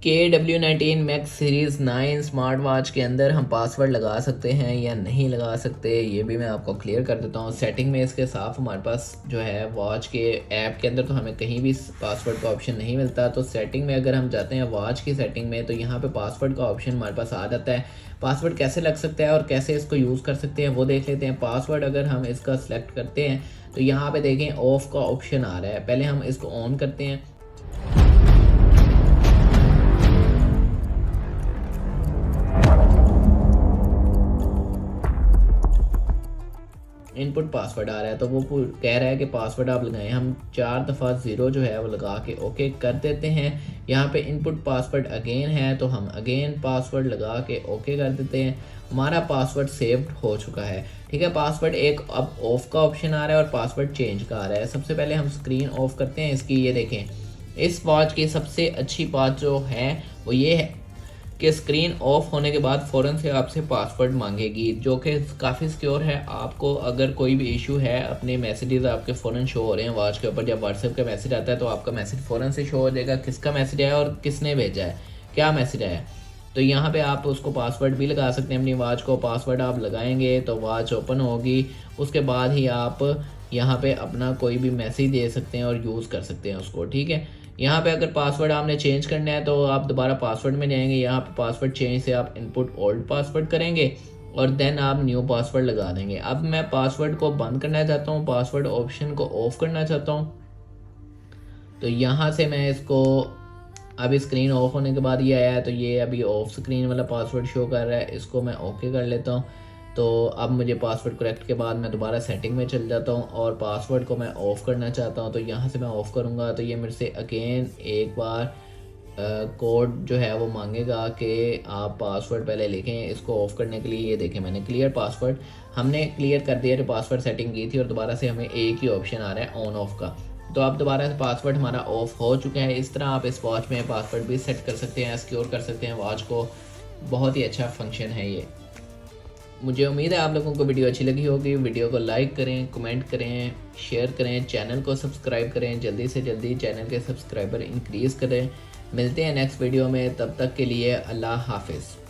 KW19 max series 9 smart watch के अंदर हम पासवर्ड लगा सकते हैं या नहीं लगा सकते, ये भी मैं आपको क्लियर कर देता हूँ। सेटिंग में इसके साथ हमारे पास जो है वॉच के ऐप के अंदर तो हमें कहीं भी पासवर्ड का ऑप्शन नहीं मिलता। तो सेटिंग में अगर हम जाते हैं वॉच की सेटिंग में, तो यहाँ पे पासवर्ड का ऑप्शन हमारे पास आ जाता है। पासवर्ड कैसे लग सकता है और कैसे इसको यूज़ कर सकते हैं वो देख लेते हैं। पासवर्ड अगर हम इसका सिलेक्ट करते हैं तो यहाँ पे देखें ऑफ का ऑप्शन आ रहा है। पहले हम इसको ऑन करते हैं। इनपुट पासवर्ड आ रहा है, तो वो कह रहा है कि पासवर्ड आप लगाएं। हम 4 दफ़ा 0 जो है वो लगा के ओके कर देते हैं। यहाँ पे इनपुट पासवर्ड अगेन है, तो हम अगेन पासवर्ड लगा के ओके कर देते हैं। हमारा पासवर्ड सेव्ड हो चुका है। ठीक है, पासवर्ड एक अब ऑफ का ऑप्शन आ रहा है और पासवर्ड चेंज का आ रहा है। सबसे पहले हम स्क्रीन ऑफ करते हैं इसकी। ये देखें, इस वॉच की सबसे अच्छी बात जो है वो ये है कि स्क्रीन ऑफ होने के बाद फ़ौरन से आपसे पासवर्ड मांगेगी, जो कि काफ़ी सिक्योर है। आपको अगर कोई भी इशू है, अपने मैसेजेस आपके फ़ौरन शो हो रहे हैं वॉच के ऊपर। जब व्हाट्सएप का मैसेज आता है तो आपका मैसेज फ़ौरन से शो हो जाएगा, किसका मैसेज आया और किसने भेजा है, क्या मैसेज आया। तो यहाँ पे आप उसको पासवर्ड भी लगा सकते हैं अपनी वॉच को। पासवर्ड आप लगाएंगे तो वॉच ओपन होगी, उसके बाद ही आप यहाँ पे अपना कोई भी मैसेज दे सकते हैं और यूज़ कर सकते हैं उसको। ठीक है, यहाँ पे अगर पासवर्ड आपने चेंज करना है तो आप दोबारा पासवर्ड में जाएंगे। यहाँ पे पासवर्ड चेंज से आप इनपुट ओल्ड पासवर्ड करेंगे और देन आप न्यू पासवर्ड लगा देंगे। अब मैं पासवर्ड को बंद करना चाहता हूँ, पासवर्ड ऑप्शन को ऑफ करना चाहता हूँ। तो यहाँ से मैं इसको, अभी स्क्रीन ऑफ होने के बाद ये आया है, तो ये अभी ऑफ स्क्रीन वाला पासवर्ड शो कर रहा है। इसको मैं ओके कर लेता हूँ। तो अब मुझे पासवर्ड करेक्ट के बाद मैं दोबारा सेटिंग में चल जाता हूँ और पासवर्ड को मैं ऑफ़ करना चाहता हूँ। तो यहाँ से मैं ऑफ़ करूँगा तो ये मेरे से अगेन एक बार कोड जो है वो मांगेगा कि आप पासवर्ड पहले लिखें इसको ऑफ़ करने के लिए। ये देखें, मैंने क्लियर पासवर्ड हमने क्लियर कर दिया जो पासवर्ड सेटिंग की थी, और दोबारा से हमें एक ही ऑप्शन आ रहा है ऑन ऑफ का। तो अब दोबारा से पासवर्ड हमारा ऑफ हो चुका है। इस तरह आप इस वॉच में पासवर्ड भी सेट कर सकते हैं, सिक्योर कर सकते हैं वॉच को। बहुत ही अच्छा फंक्शन है ये। मुझे उम्मीद है आप लोगों को वीडियो अच्छी लगी होगी। वीडियो को लाइक करें, कमेंट करें, शेयर करें, चैनल को सब्सक्राइब करें। जल्दी से जल्दी चैनल के सब्सक्राइबर इंक्रीज़ करें। मिलते हैं नेक्स्ट वीडियो में, तब तक के लिए अल्लाह हाफिज़।